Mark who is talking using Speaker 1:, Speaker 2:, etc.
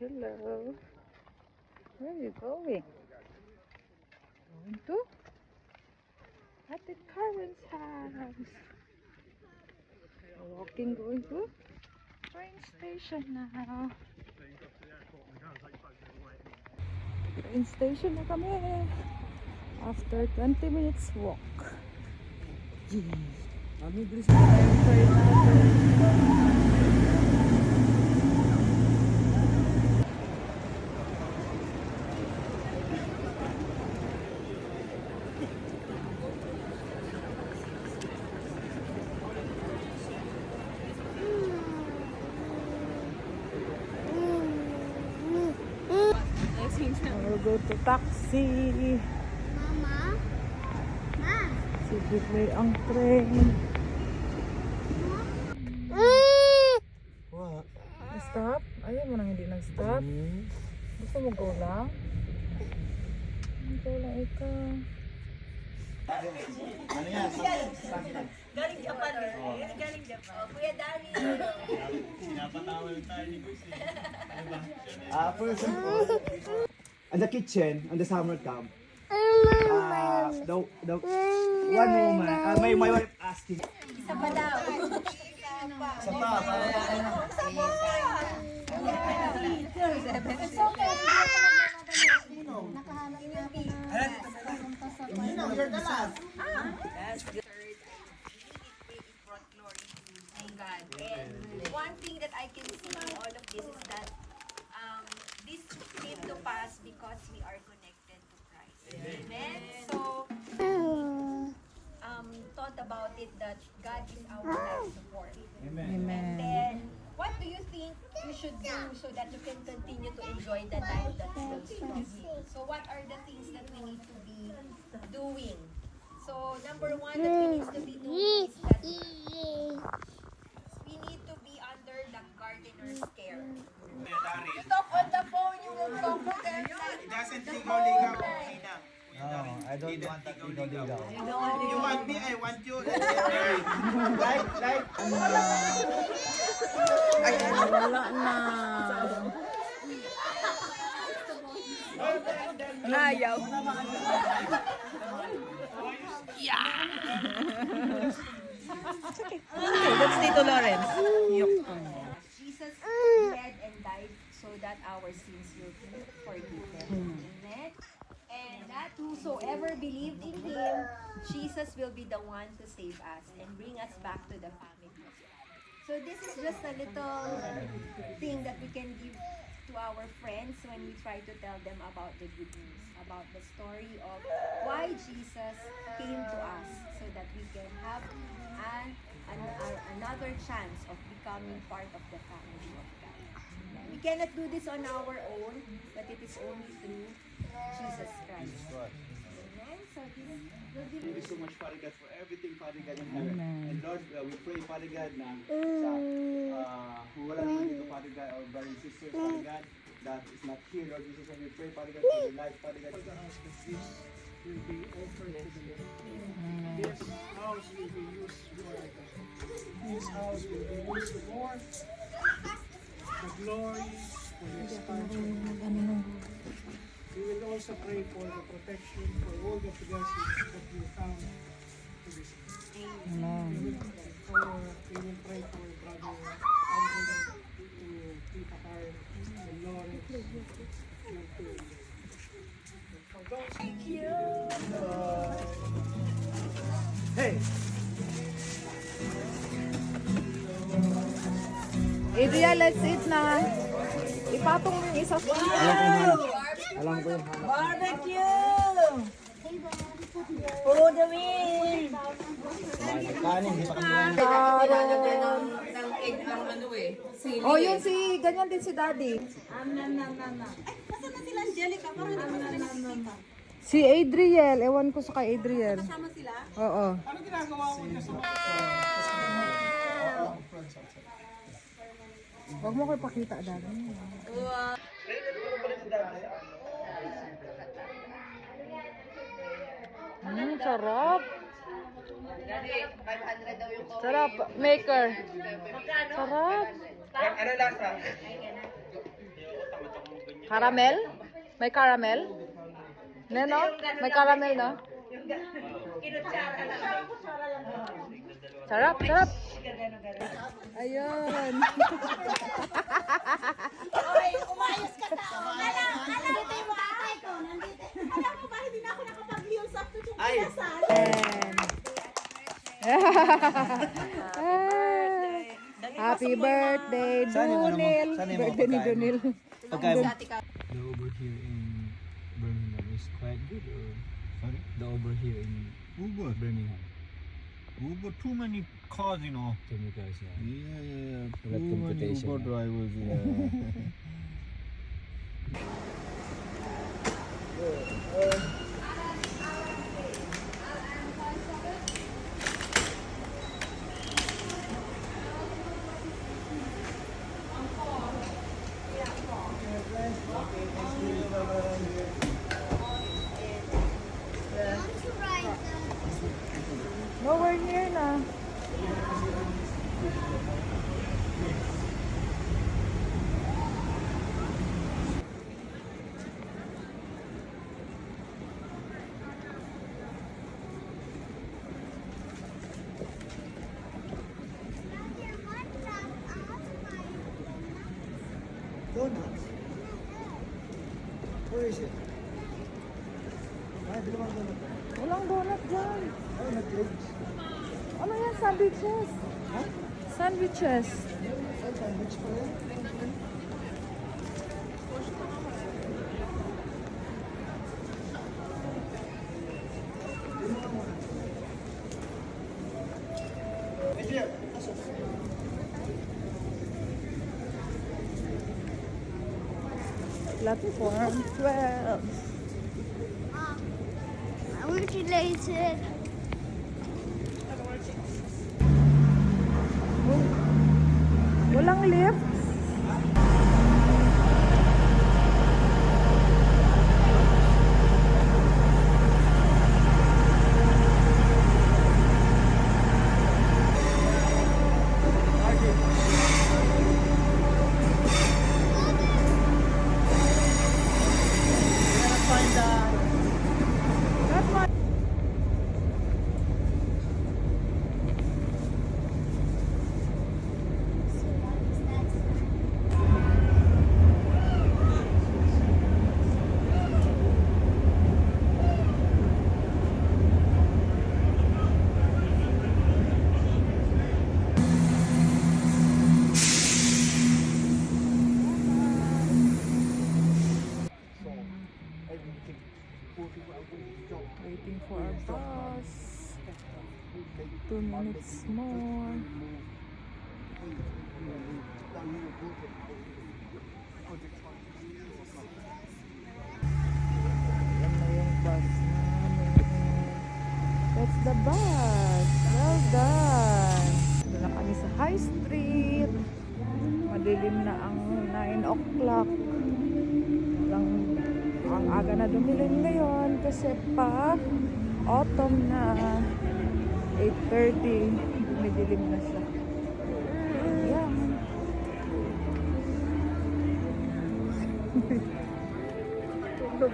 Speaker 1: Hello. Where are you going? Going to? At the Karen's house. We're walking, going to train station now. Train station na kami. After 20 minutes walk. We'll go to taxi.
Speaker 2: Mama? Ma?
Speaker 1: Sige ang train.
Speaker 3: What?
Speaker 1: Stop? Ayaw mo nang hindi nag-stop. Gusto mo go lang? Go lang ikaw.
Speaker 3: Ano yan?
Speaker 4: Galing Japan eh. Galing Japan. Oh, Kuya Dani.
Speaker 3: Pinapatawa yung tayo ni Gusi. Ano ba? First of all, on the kitchen, on the summer camp, the one woman, my wife asking.
Speaker 4: Isa pa daw.
Speaker 3: Sa pa, you're the last.
Speaker 4: That's good. It brought glory to God. And one thing that I can see in all of this is that this came to pass because we are connected to Christ. Amen. So thought about it that God is our life support.
Speaker 3: Amen.
Speaker 4: And then, what do you think you should do so that you can continue to enjoy the life that you live? So what are the things that we need to be doing? So number one that we need to be doing is that we need to be under the gardener's care. You talk on the phone, you will talk to them.
Speaker 5: It doesn't ligaw-ligaw, Ina.
Speaker 3: No, I don't want that ligaw-ligaw.
Speaker 5: You want me, I want you.
Speaker 3: Like,
Speaker 1: Wala na. Nayaw. Okay, that's Tito Lawrence.
Speaker 4: Jesus bled and died so that our sins will be forgiven. Amen. And that whosoever believed in Him, Jesus will be the one to save us and bring us back to the family of God. So this is just a little thing that we can give to our friends when we try to tell them about the good news, about the story of why Jesus came to us so that we can have another chance of becoming part of the family of God. We cannot do this on our own, but it is only through Jesus Christ. Amen. So this will be
Speaker 3: Thank you so much, Father God, for everything, Father God, in heaven. And Lord, we pray, Father God, na sa kung wala naman dito, Father God, our brothers and sisters, Father God, that is not here, Lord Jesus, and we pray, Father God, for their life, Father God.
Speaker 6: Will be offered to the Lord. This house will be used for this house will be used for the glory for the expansion. We will also pray for the protection for all the blessings that we found to this house. We will pray for brother Andrew, to Tita Karen, and Lawrence, and to
Speaker 4: Thank you.
Speaker 3: Hey!
Speaker 1: Adria, let's eat na. Ipatong mo yung isa sa
Speaker 3: Alam ko yung
Speaker 4: Barbecue! For the win!
Speaker 3: kanin, di pa kami
Speaker 4: Ng egg ng ano eh.
Speaker 1: Oh, yun si, ganyan din si Daddy. Si Adriel, ewan ko sa kay Adriel. Kasama sila? Oo.
Speaker 6: ano ginagawa ko na sa
Speaker 1: Huwag mo ko ipakita, Daddy. Sarap. Sarap, maker. Sarap.
Speaker 5: Ano lasa?
Speaker 1: Caramel? May caramel? Neno? May caramel, no? Sarap, sarap. Ayun.
Speaker 2: Umayos ka tao. Nandito yung tatay ko. Nandito. Alam mo ba, hindi na ako nakapag-heels after yung kasal.
Speaker 1: Happy birthday, Dunil. Birthday ni Dunil.
Speaker 3: Okay.
Speaker 7: The over here in Birmingham is quite good, or
Speaker 5: Sorry?
Speaker 7: the over here in
Speaker 5: Uber.
Speaker 7: Birmingham?
Speaker 5: Uber, too many cars, you know.
Speaker 7: Can you guys, yeah.
Speaker 5: Yeah.
Speaker 7: Like
Speaker 5: Too many
Speaker 7: competition,
Speaker 5: Uber
Speaker 7: yeah.
Speaker 5: drivers, yeah.
Speaker 2: Want to ride the
Speaker 1: Nowhere near na.
Speaker 3: Donuts. Where is it? Ay, bilawang donut.
Speaker 1: Walang donut dyan.
Speaker 3: Oh, nag-legs.
Speaker 1: Ano yan? Sandwiches. Sandwiches.
Speaker 3: Ay, sandwich pa yan.
Speaker 1: Platform 12.
Speaker 2: I want you later.
Speaker 1: Walang lift. That one. Waiting for our bus. 2 minutes more. Yan na yung bus namin. That's the bus. Well done. Doon na kami sa High Street. Madilim na ang 9 o'clock. Ang aga na dumilim ngayon kasi pa autumn na 8:30 dumidilim na siya. Yan. Tulog.